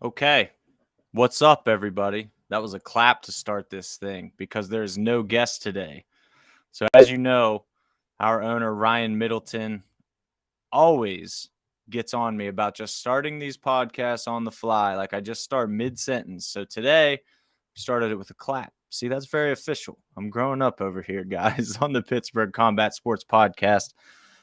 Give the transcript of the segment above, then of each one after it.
Okay, what's up, everybody? That was a clap to start this thing because there's no guest today. So, as you know, our owner, Ryan Middleton, always gets on me about just starting these podcasts on the fly. Like I just start mid sentence. So, today, we started it with a clap. See, that's very official. I'm growing up over here, guys, on the Pittsburgh Combat Sports Podcast.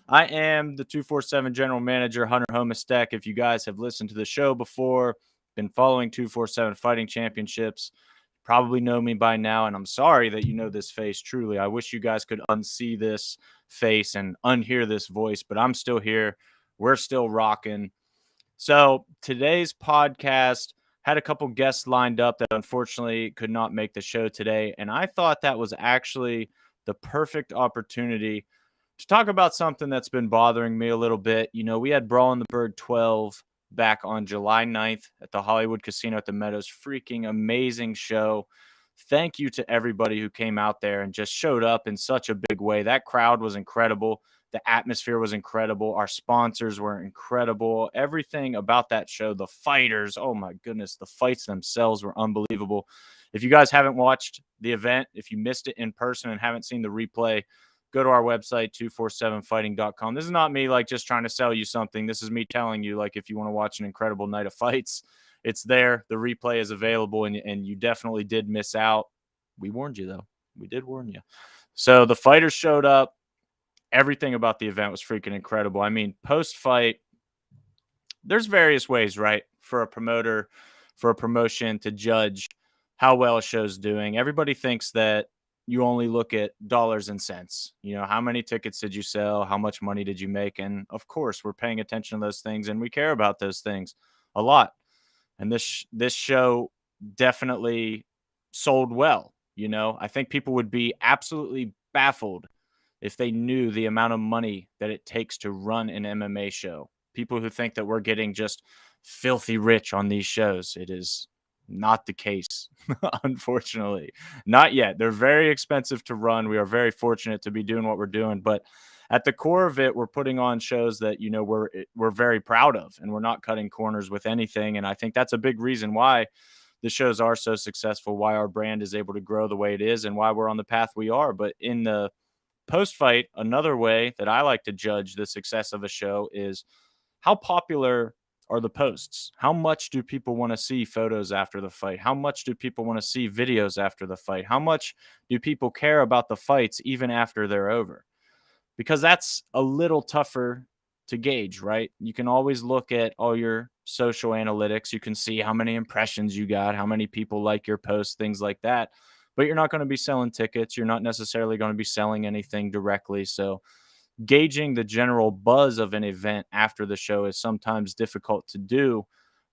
I am the 247 general manager, Hunter Homistek. If you guys have listened to the show before, been following 247 fighting championships, probably know me by now. And I'm sorry that you know this face truly. I wish you guys could unsee this face and unhear this voice, but I'm still here. We're still rocking. So today's podcast had a couple guests lined up that unfortunately could not make the show today. And I thought that was actually the perfect opportunity to talk about something that's been bothering me a little bit. You know, we had Brawl in the Bird 12 back on July 9th at the Hollywood Casino at the Meadows. Freaking amazing show. Thank you to everybody who came out there and just showed up in such a big way. That crowd was incredible. The atmosphere was incredible. Our sponsors were incredible. Everything about that show, the fighters, oh my goodness, the fights themselves were unbelievable. If you guys haven't watched the event, if you missed it in person and haven't seen the replay, go to our website, 247fighting.com. This is not me like just trying to sell you something. This is me telling you, like, if you want to watch an incredible night of fights, it's there. The replay is available, and you definitely did miss out. We warned you, though. We did warn you. So the fighters showed up. Everything about the event was freaking incredible. I mean, post-fight, there's various ways, right, for a promoter, for a promotion to judge how well a show's doing. Everybody thinks that you only look at dollars and cents. You know, how many tickets did you sell? How much money did you make? And of course, we're paying attention to those things and we care about those things a lot. And this show definitely sold well. You know, I think people would be absolutely baffled if they knew the amount of money that it takes to run an MMA show. People who think that we're getting just filthy rich on these shows, it is not the case, unfortunately. Not yet. They're very expensive to run. We are very fortunate to be doing what we're doing, but at the core of it, we're putting on shows that, you know, we're very proud of, and we're not cutting corners with anything. And I think that's a big reason why the shows are so successful, why our brand is able to grow the way it is, and why we're on the path we are. But in the post-fight, another way that I like to judge the success of a show is how popular are the posts? How much do people want to see photos after the fight? How much do people want to see videos after the fight? How much do people care about the fights even after they're over? Because that's a little tougher to gauge, right? You can always look at all your social analytics. You can see how many impressions you got, how many people like your posts, things like that. But you're not going to be selling tickets. You're not necessarily going to be selling anything directly. So gauging the general buzz of an event after the show is sometimes difficult to do.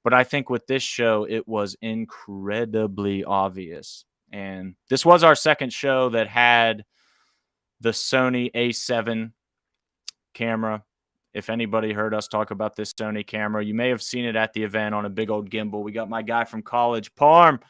But I think with this show, it was incredibly obvious. And this was our second show that had the Sony A7 camera. If anybody heard us talk about this Sony camera, you may have seen it at the event on a big old gimbal. We got my guy from college, Parm,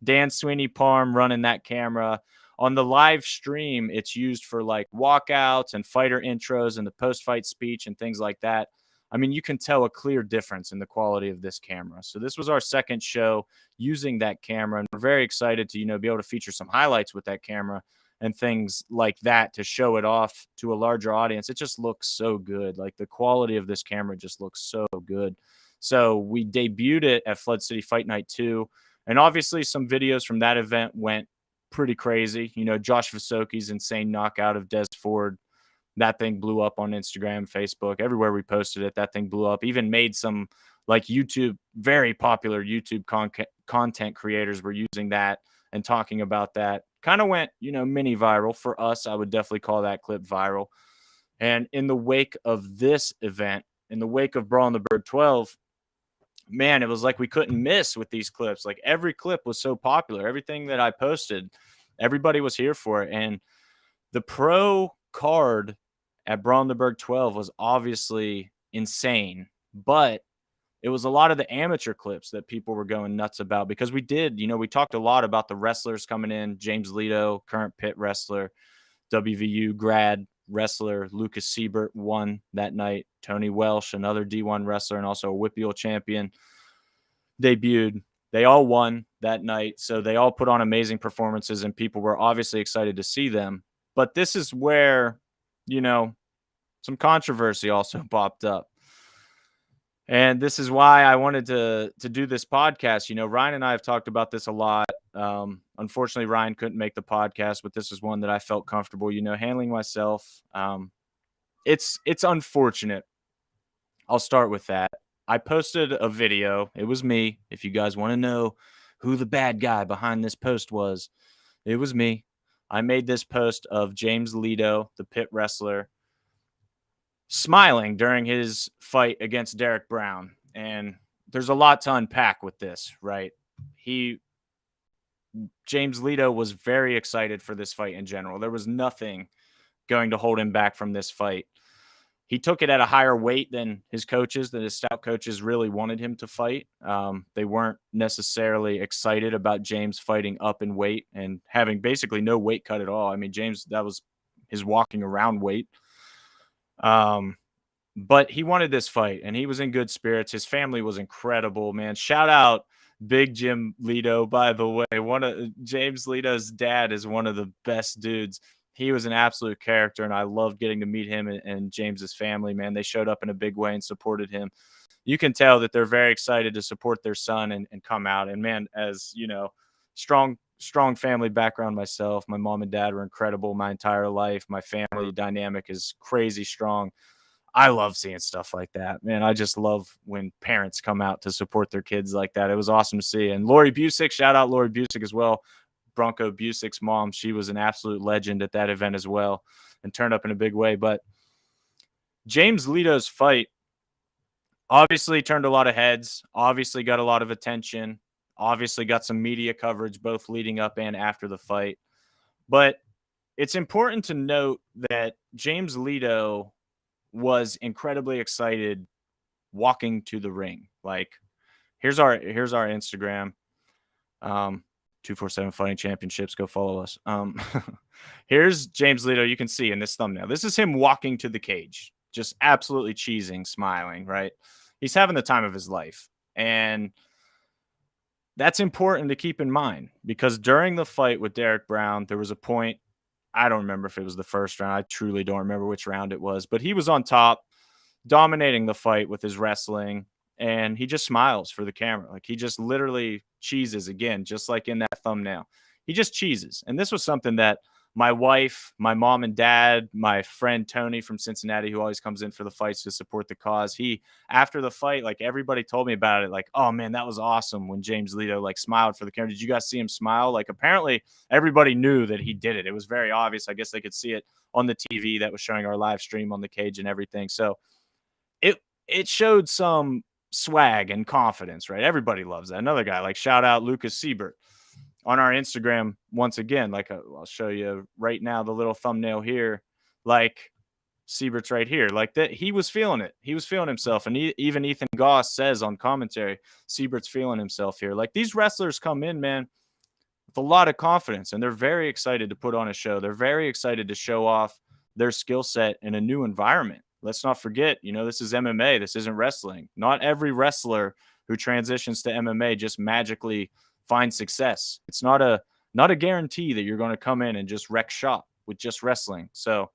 Dan Sweeney Parm, running that camera. On the live stream, it's used for like walkouts and fighter intros and the post-fight speech and things like that. I mean, you can tell a clear difference in the quality of this camera. So this was our second show using that camera, and we're very excited to, you know, be able to feature some highlights with that camera and things like that to show it off to a larger audience. It just looks so good. Like the quality of this camera just looks so good. So we debuted it at Flood City Fight Night 2. And obviously some videos from that event went pretty crazy. You know, Josh Visoki's insane knockout of Des Ford. That thing blew up on Instagram, Facebook, everywhere we posted it. That thing blew up. Even made some like YouTube, very popular YouTube content creators were using that and talking about that. Kind of went, you know, mini viral. For us, I would definitely call that clip viral. And in the wake of this event, in the wake of Brawl in the Bird 12, man, it was like we couldn't miss with these clips. Like every clip was so popular. Everything that I posted, everybody was here for it. And the pro card at Brawl in the Bird 12 was obviously insane, but it was a lot of the amateur clips that people were going nuts about because we did, you know, we talked a lot about the wrestlers coming in. James Litos, current pit wrestler, WVU grad wrestler. Lucas Siebert won that night. Tony Welsh, another D1 wrestler and also a WPIAL champion. debuted. They all won that night, so they all put on amazing performances, and people were obviously excited to see them. But this is where, some controversy also popped up. And this is why I wanted to do this podcast. Ryan and I have talked about this a lot. Unfortunately, Ryan couldn't make the podcast, but this is one that I felt comfortable, handling myself. It's unfortunate. I'll start with that. I posted a video. It was me. If you guys want to know who the bad guy behind this post was, it was me. I made this post of James Litos, the pit wrestler, smiling during his fight against Derek Brown. And there's a lot to unpack with this, right? James Litos was very excited for this fight in general. There was nothing going to hold him back from this fight. He took it at a higher weight than his scout coaches really wanted him to fight. They weren't necessarily excited about James fighting up in weight and having basically no weight cut at all. I mean, James, that was his walking around weight. But he wanted this fight, and he was in good spirits. His family was incredible, man. Shout out Big Jim Litos, by the way. James Litos' dad is one of the best dudes. He was an absolute character, and I loved getting to meet him and James's family, man. They showed up in a big way and supported him. You can tell that they're very excited to support their son and come out. And, man, as, strong family background myself. My mom and dad were incredible my entire life. My family dynamic is crazy strong. I love seeing stuff like that, man. I just love when parents come out to support their kids like that. It was awesome to see. And Lori Busick, shout out Lori Busick as well. Bronco Busick's mom, she was an absolute legend at that event as well and turned up in a big way. But James Litos' fight obviously turned a lot of heads, obviously got a lot of attention, obviously got some media coverage both leading up and after the fight. But it's important to note that James Litos was incredibly excited walking to the ring. Like, here's our Instagram. 247 Fighting Championships. Go follow us. Here's James Litos. You can see in this thumbnail. This is him walking to the cage, just absolutely cheesing, smiling, right? He's having the time of his life. And that's important to keep in mind because during the fight with Derek Brown, there was a point, I don't remember if it was the first round. I truly don't remember which round it was, but he was on top, dominating the fight with his wrestling. And he just smiles for the camera. Like, he just literally cheeses again, just like in that thumbnail. He just cheeses. And this was something that my wife, my mom and dad, my friend Tony from Cincinnati, who always comes in for the fights to support the cause. After the fight, like, everybody told me about it. Like, oh man, that was awesome when James Litos like smiled for the camera. Did you guys see him smile? Like, apparently everybody knew that he did it. It was very obvious. I guess they could see it on the TV that was showing our live stream on the cage and everything. So it showed some swag and confidence, right? Everybody loves that. Another guy, like, shout out Lucas Siebert on our Instagram once again. Like, I'll show you right now the little thumbnail here. Like, Siebert's right here. Like, that, he was feeling it. He was feeling himself. And even Ethan Goss says on commentary, Siebert's feeling himself here. Like, these wrestlers come in, man, with a lot of confidence, and they're very excited to put on a show. They're very excited to show off their skill set in a new environment. Let's not forget, this is MMA. This isn't wrestling. Not every wrestler who transitions to MMA just magically finds success. It's not a guarantee that you're going to come in and just wreck shop with just wrestling. So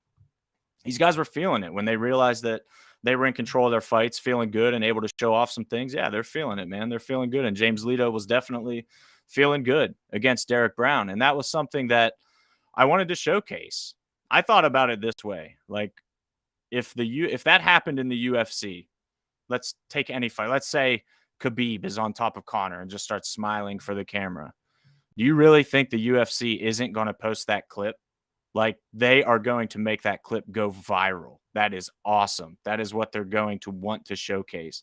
these guys were feeling it when they realized that they were in control of their fights, feeling good and able to show off some things. Yeah, they're feeling it, man. They're feeling good. And James Litos was definitely feeling good against Derek Brown. And that was something that I wanted to showcase. I thought about it this way. Like, if that happened in the UFC, let's take any fight. Let's say Khabib is on top of Conor and just starts smiling for the camera. Do you really think the UFC isn't going to post that clip? Like, they are going to make that clip go viral. That is awesome. That is what they're going to want to showcase,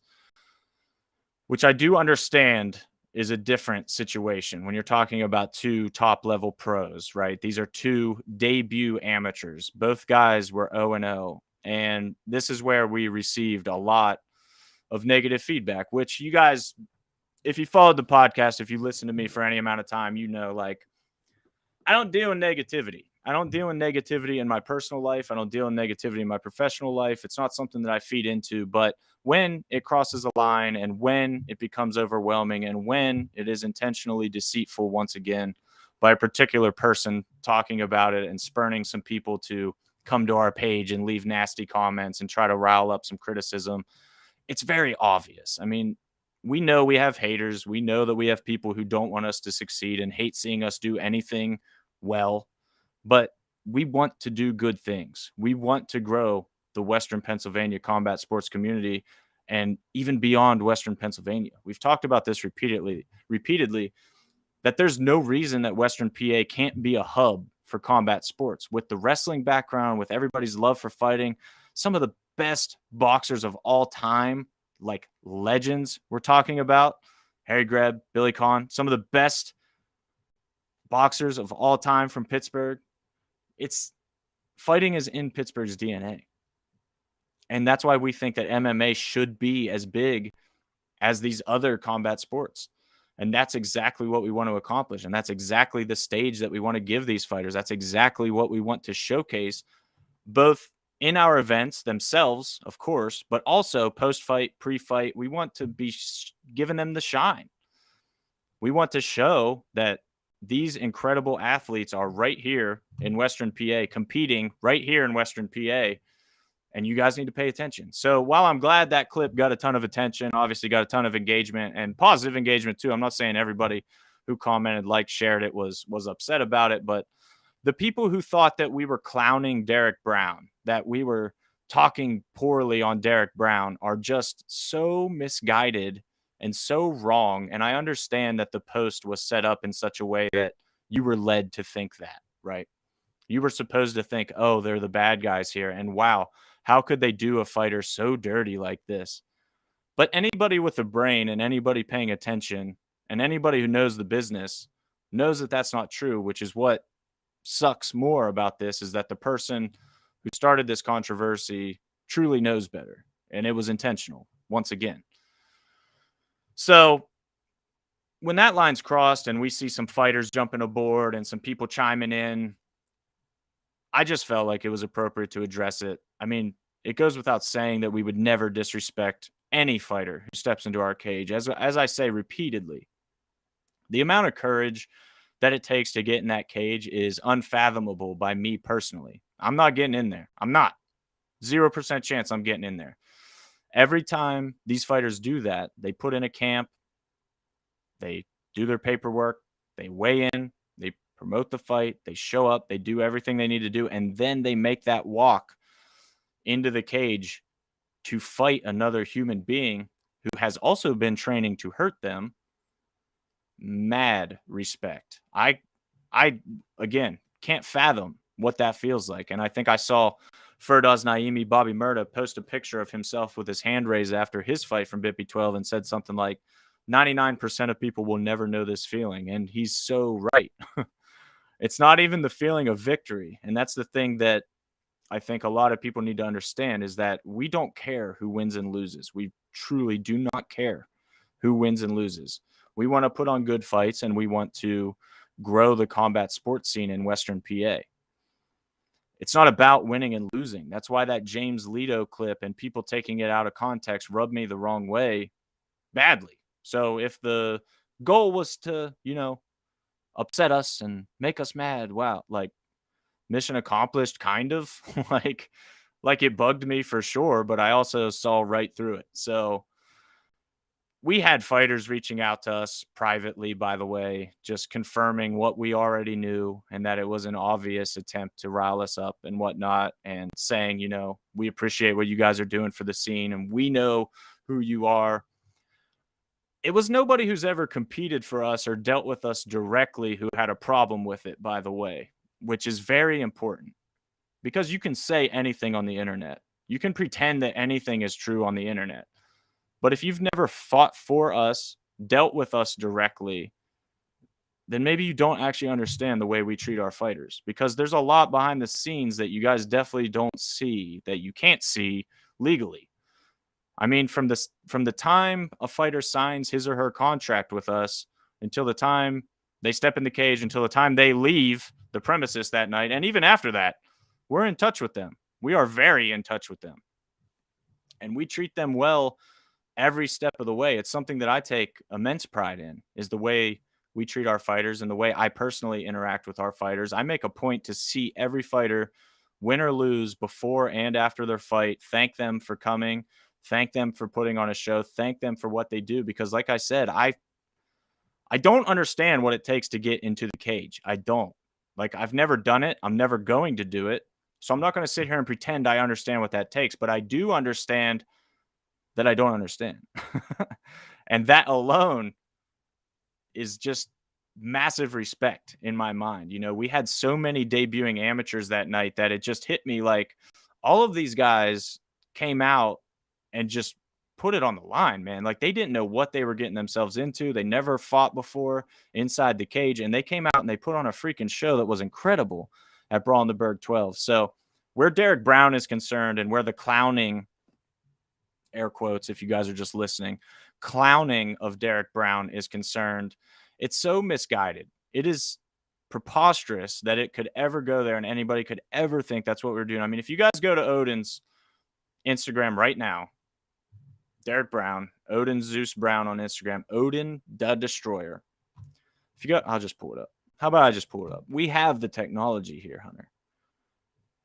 which I do understand is a different situation when you're talking about two top-level pros, right? These are two debut amateurs. Both guys were 0-0. And this is where we received a lot of negative feedback, which you guys, if you followed the podcast, if you listen to me for any amount of time, like, I don't deal in negativity. I don't deal in negativity in my personal life. I don't deal in negativity in my professional life. It's not something that I feed into. But when it crosses a line and when it becomes overwhelming and when it is intentionally deceitful once again by a particular person talking about it and spurning some people to come to our page and leave nasty comments and try to rile up some criticism, it's very obvious. I mean, we know we have haters. We know that we have people who don't want us to succeed and hate seeing us do anything well, but we want to do good things. We want to grow the Western Pennsylvania combat sports community and even beyond Western Pennsylvania. We've talked about this repeatedly, that there's no reason that Western PA can't be a hub for combat sports. With the wrestling background, with everybody's love for fighting, some of the best boxers of all time, like legends we're talking about, Harry Greb, Billy Conn, some of the best boxers of all time from Pittsburgh. It's fighting is in Pittsburgh's DNA. And that's why we think that MMA should be as big as these other combat sports. And that's exactly what we want to accomplish. And that's exactly the stage that we want to give these fighters. That's exactly what we want to showcase, both in our events themselves, of course, but also post-fight, pre-fight. We want to be giving them the shine. We want to show that these incredible athletes are right here in Western PA, competing right here in Western PA, and you guys need to pay attention. So while I'm glad that clip got a ton of attention, obviously got a ton of engagement and positive engagement too. I'm not saying everybody who commented, liked, shared it was upset about it, but the people who thought that we were clowning Derek Brown, that we were talking poorly on Derek Brown, are just so misguided and so wrong. And I understand that the post was set up in such a way that you were led to think that, right? You were supposed to think, oh, they're the bad guys here. And wow, how could they do a fighter so dirty like this? But anybody with a brain and anybody paying attention and anybody who knows the business knows that that's not true, which is what sucks more about this, is that the person who started this controversy truly knows better. And it was intentional once again. So when that line's crossed and we see some fighters jumping aboard and some people chiming in, I just felt like it was appropriate to address it. I mean, it goes without saying that we would never disrespect any fighter who steps into our cage. As I say repeatedly, the amount of courage that it takes to get in that cage is unfathomable by me personally. I'm not getting in there. I'm not. 0% chance I'm getting in there. Every time these fighters do that, they put in a camp, they do their paperwork, they weigh in, they promote the fight, they show up, they do everything they need to do, and then they make that walk into the cage to fight another human being who has also been training to hurt them. Mad respect. I again can't fathom what that feels like. And I think I saw Ferdoz Naimi, Bobby Murda, post a picture of himself with his hand raised after his fight from BIP 12 and said something like, 99% of people will never know this feeling. And he's so right. It's not even the feeling of victory. And that's the thing that I think a lot of people need to understand, is that we don't care who wins and loses. We truly do not care who wins and loses. We want to put on good fights and we want to grow the combat sports scene in Western PA. It's not about winning and losing. That's why that James Litos clip and people taking it out of context rubbed me the wrong way badly. So if the goal was to, upset us and make us mad, wow, like, mission accomplished, kind of. like it bugged me for sure, but I also saw right through it. So we had fighters reaching out to us privately, by the way, just confirming what we already knew, and that it was an obvious attempt to rile us up and whatnot, and saying, we appreciate what you guys are doing for the scene and we know who you are. It was nobody who's ever competed for us or dealt with us directly who had a problem with it, by the way, which is very important, because you can say anything on the internet. You can pretend that anything is true on the internet. But if you've never fought for us, dealt with us directly, then maybe you don't actually understand the way we treat our fighters, because there's a lot behind the scenes that you guys definitely don't see, that you can't see legally. I mean, from the time a fighter signs his or her contract with us until the time They step in the cage until the time they leave the premises that night. And even after that, we're in touch with them. We are very in touch with them. And we treat them well every step of the way. It's something that I take immense pride in, is the way we treat our fighters and the way I personally interact with our fighters. I make a point to see every fighter, win or lose, before and after their fight, thank them for coming, thank them for putting on a show, thank them for what they do. Because like I said, I don't understand what it takes to get into the cage. I don't. Like, I've never done it. I'm never going to do it. So I'm not going to sit here and pretend I understand what that takes, but I do understand that I don't understand. And that alone is just massive respect in my mind. You know, we had so many debuting amateurs that night that it just hit me like all of these guys came out and just put it on the line, man. Like, they didn't know what they were getting themselves into. They never fought before inside the cage, and they came out and they put on a freaking show that was incredible at Brawl in the Berg 12. So where Derek Brown is concerned, and where the clowning, air quotes if you guys are just listening, clowning of Derek Brown is concerned, it's so misguided. It is preposterous that it could ever go there and anybody could ever think that's what we're doing. I mean, if you guys go to Odin's Instagram right now, Derek Brown, Odin Zeus Brown on Instagram, Odin the Destroyer. If you go, I'll just pull it up. How about I just pull it up? We have the technology here, Hunter.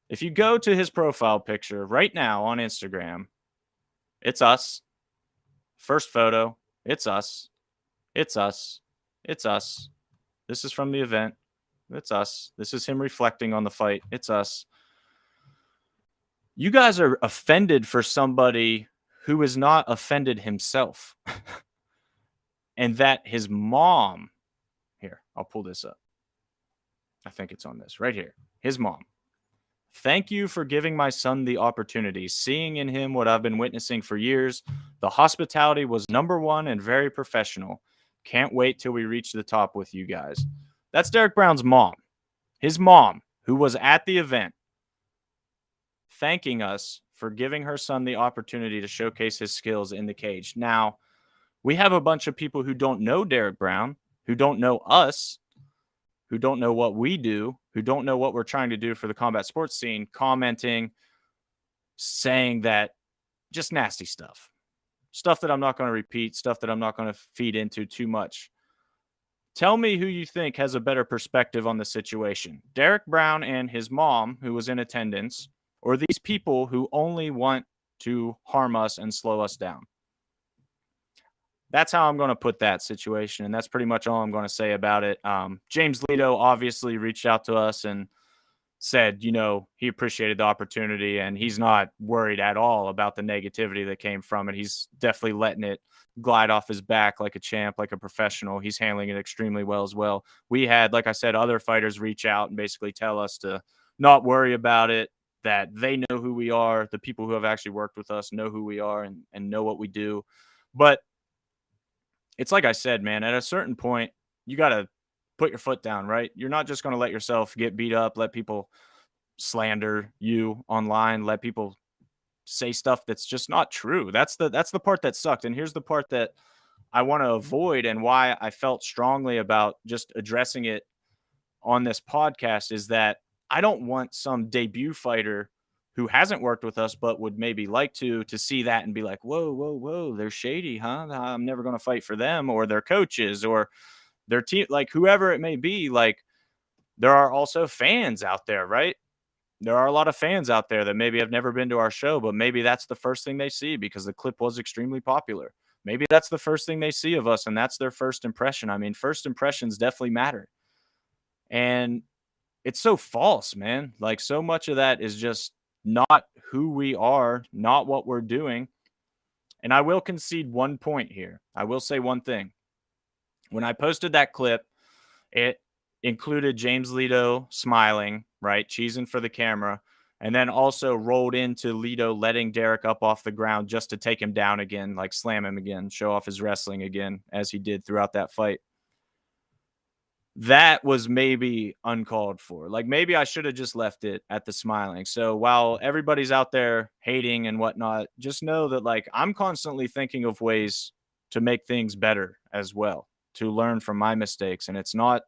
If you go to his profile picture right now on Instagram, it's us. First photo, it's us. It's us. It's us. This is from the event. It's us. This is him reflecting on the fight. It's us. You guys are offended for somebody who is not offended himself. And that his mom, here, I'll pull this up. I think it's on this right here. His mom. Thank you for giving my son the opportunity, seeing in him what I've been witnessing for years. The hospitality was number one and very professional. Can't wait till we reach the top with you guys. That's Derek Brown's mom. His mom, who was at the event, thanking us for giving her son the opportunity to showcase his skills in the cage. Now, we have a bunch of people who don't know Derek Brown, who don't know us, who don't know what we do, who don't know what we're trying to do for the combat sports scene, commenting, saying that just nasty stuff. Stuff that I'm not going to repeat, stuff that I'm not going to feed into too much. Tell me who you think has a better perspective on the situation. Derek Brown and his mom, who was in attendance, or these people who only want to harm us and slow us down. That's how I'm going to put that situation, and that's pretty much all I'm going to say about it. James Leto obviously reached out to us and said, you know, he appreciated the opportunity, and he's not worried at all about the negativity that came from it. He's definitely letting it glide off his back like a champ, like a professional. He's handling it extremely well as well. We had, like I said, other fighters reach out and basically tell us to not worry about it, that they know who we are. The people who have actually worked with us know who we are and know what we do. But it's like I said, man, at a certain point, you got to put your foot down, right? You're not just going to let yourself get beat up, let people slander you online, let people say stuff that's just not true. That's the part that sucked. And here's the part that I want to avoid, and why I felt strongly about just addressing it on this podcast, is that I don't want some debut fighter who hasn't worked with us but would maybe like to see that and be like, whoa, they're shady, huh? I'm never going to fight for them, or their coaches, or their team, like whoever it may be. Like, there are also fans out there, right? There are a lot of fans out there that maybe have never been to our show, but maybe that's the first thing they see because the clip was extremely popular. Maybe that's the first thing they see of us, and that's their first impression. I mean, first impressions definitely matter. And it's so false, man. Like, so much of that is just not who we are, not what we're doing. And I will concede one point here. I will say one thing. When I posted that clip, it included James Leto smiling, right, cheesing for the camera, and then also rolled into Leto letting Derek up off the ground just to take him down again, like slam him again, show off his wrestling again, as he did throughout that fight. That was maybe uncalled for. Like, maybe I should have just left it at the smiling. So while everybody's out there hating and whatnot, just know that, like, I'm constantly thinking of ways to make things better as well, to learn from my mistakes. And it's not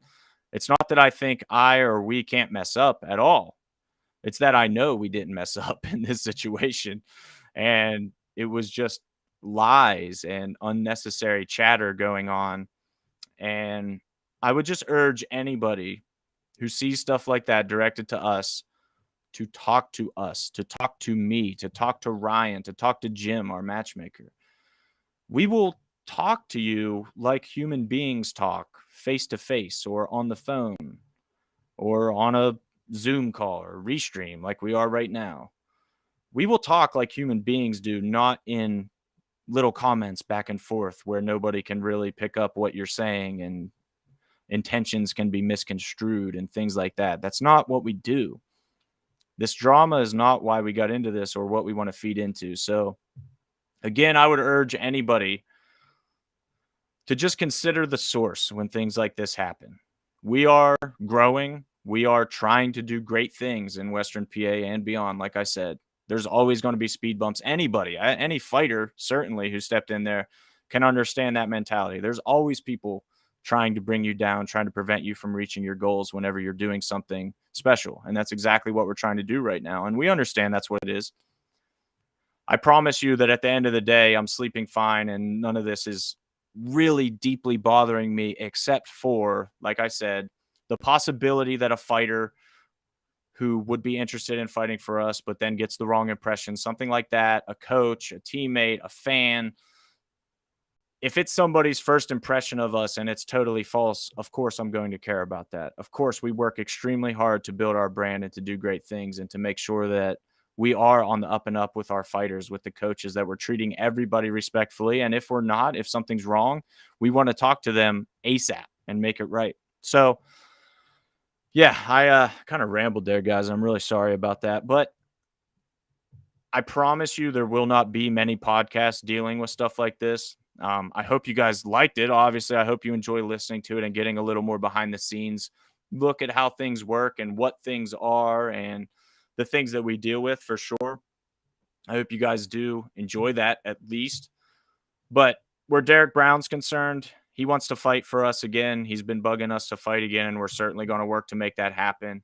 that I think I or we can't mess up at all. It's that I know we didn't mess up in this situation. And it was just lies and unnecessary chatter going on. And I would just urge anybody who sees stuff like that directed to us, to talk to me, to talk to Ryan, to talk to Jim, our matchmaker. We will talk to you like human beings talk, face to face or on the phone or on a Zoom call or restream like we are right now. We will talk like human beings do, not in little comments back and forth where nobody can really pick up what you're saying and intentions can be misconstrued and things like that. That's not what we do. This drama is not why we got into this or what we want to feed into. So, again, I would urge anybody to just consider the source when things like this happen. We are growing. We are trying to do great things in Western PA and beyond. Like I said, there's always going to be speed bumps. Anybody, any fighter, certainly, who stepped in there can understand that mentality. There's always people trying to bring you down, trying to prevent you from reaching your goals whenever you're doing something special. And that's exactly what we're trying to do right now. And we understand that's what it is. I promise you that at the end of the day, I'm sleeping fine and none of this is really deeply bothering me, except for, like I said, the possibility that a fighter who would be interested in fighting for us, but then gets the wrong impression, something like that, a coach, a teammate, a fan, if it's somebody's first impression of us and it's totally false, of course I'm going to care about that. Of course, we work extremely hard to build our brand and to do great things and to make sure that we are on the up and up with our fighters, with the coaches, that we're treating everybody respectfully. And if we're not, if something's wrong, we want to talk to them ASAP and make it right. So, yeah, I kind of rambled there, guys. I'm really sorry about that. But I promise you there will not be many podcasts dealing with stuff like this. I hope you guys liked it. Obviously, I hope you enjoy listening to it and getting a little more behind the scenes look at how things work and what things are and the things that we deal with, for sure. I hope you guys do enjoy that at least. But where Derek Brown's concerned, he wants to fight for us again. He's been bugging us to fight again, and we're certainly going to work to make that happen.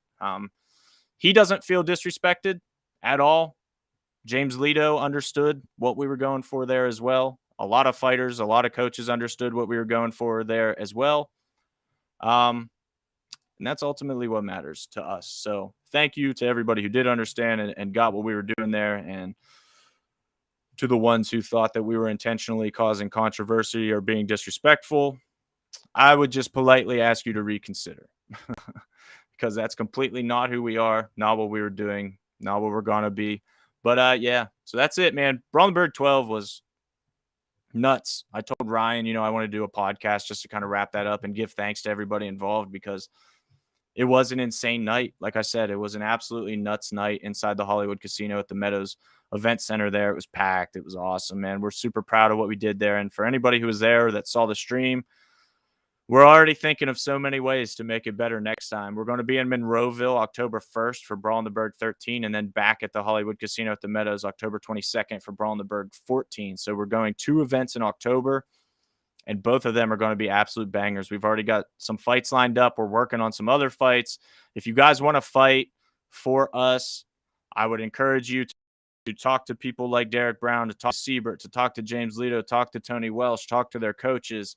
He doesn't feel disrespected at all. James Litos understood what we were going for there as well. A lot of fighters, a lot of coaches understood what we were going for there as well. And that's ultimately what matters to us. So thank you to everybody who did understand and got what we were doing there. And to the ones who thought that we were intentionally causing controversy or being disrespectful, I would just politely ask you to reconsider because that's completely not who we are, not what we were doing, not what we're going to be. But yeah, so that's it, man. Brawlenberg 12 was nuts. I told Ryan, I want to do a podcast just to kind of wrap that up and give thanks to everybody involved because it was an insane night. Like I said, it was an absolutely nuts night inside the Hollywood Casino at the Meadows Event Center there. It was packed. It was awesome, man. We're super proud of what we did there. And for anybody who was there that saw the stream, we're already thinking of so many ways to make it better next time. We're going to be in Monroeville October 1st for Brawl in the Berg 13, and then back at the Hollywood Casino at the Meadows October 22nd for Brawl in the Berg 14. So we're going 2 events in October, and both of them are going to be absolute bangers. We've already got some fights lined up. We're working on some other fights. If you guys want to fight for us, I would encourage you to talk to people like Derek Brown, to talk to Siebert, to talk to James Litos, talk to Tony Welsh, talk to their coaches.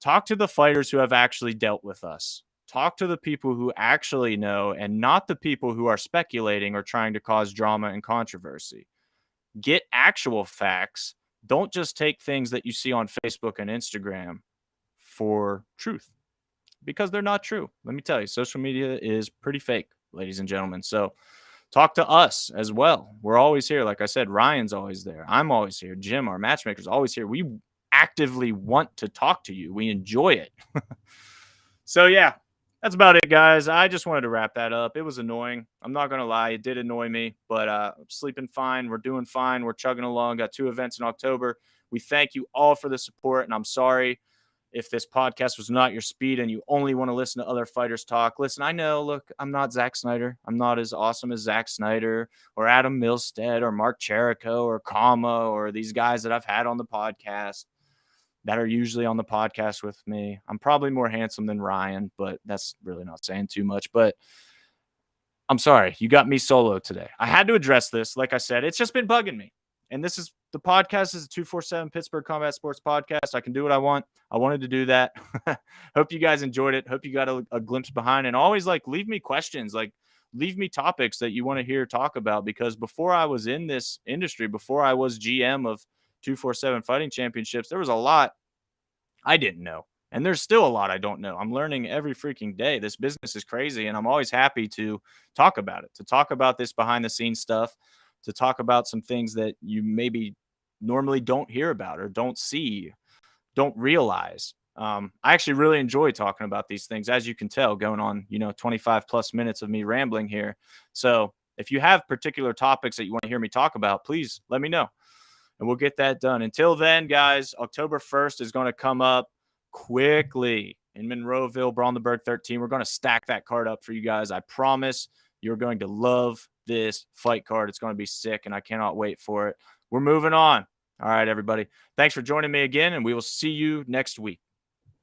Talk to the fighters who have actually dealt with us. Talk to the people who actually know and not the people who are speculating or trying to cause drama and controversy. Get actual facts. Don't just take things that you see on Facebook and Instagram for truth because they're not true. Let me tell you, social media is pretty fake, ladies and gentlemen. So talk to us as well. We're always here. Like I said, Ryan's always there. I'm always here. Jim, our matchmaker's always here. We actively want to talk to you. We enjoy it. So yeah, that's about it, guys. I just wanted to wrap that up. It was annoying. I'm not going to lie. It did annoy me, but I'm sleeping fine. We're doing fine. We're chugging along. Got 2 events in October. We thank you all for the support, and I'm sorry if this podcast was not your speed and you only want to listen to other fighters talk. Listen, I know, look, I'm not Zack Snyder. I'm not as awesome as Zack Snyder or Adam Milstead or Mark Cherico or Kama or these guys that I've had on the podcast. that are usually on the podcast with me. I'm probably more handsome than Ryan, but that's really not saying too much. But I'm sorry, you got me solo today. I had to address this. Like I said, it's just been bugging me. And this is the podcast is a 247 Pittsburgh Combat Sports podcast. I can do what I want. I wanted to do that. Hope you guys enjoyed it. Hope you got a glimpse behind. And always leave me questions, leave me topics that you want to hear talk about. Because before I was in this industry, before I was GM of 247 Fighting Championships, there was a lot I didn't know. And there's still a lot I don't know. I'm learning every freaking day. This business is crazy, and I'm always happy to talk about it, to talk about this behind the scenes stuff, to talk about some things that you maybe normally don't hear about or don't see, don't realize. I actually really enjoy talking about these things, as you can tell, going on, 25 plus minutes of me rambling here. So if you have particular topics that you want to hear me talk about, please let me know and we'll get that done. Until then, guys, October 1st is going to come up quickly in Monroeville, Brandenburg 13. We're going to stack that card up for you guys. I promise you're going to love this fight card. It's going to be sick, and I cannot wait for it. We're moving on. All right, everybody. Thanks for joining me again, and we will see you next week.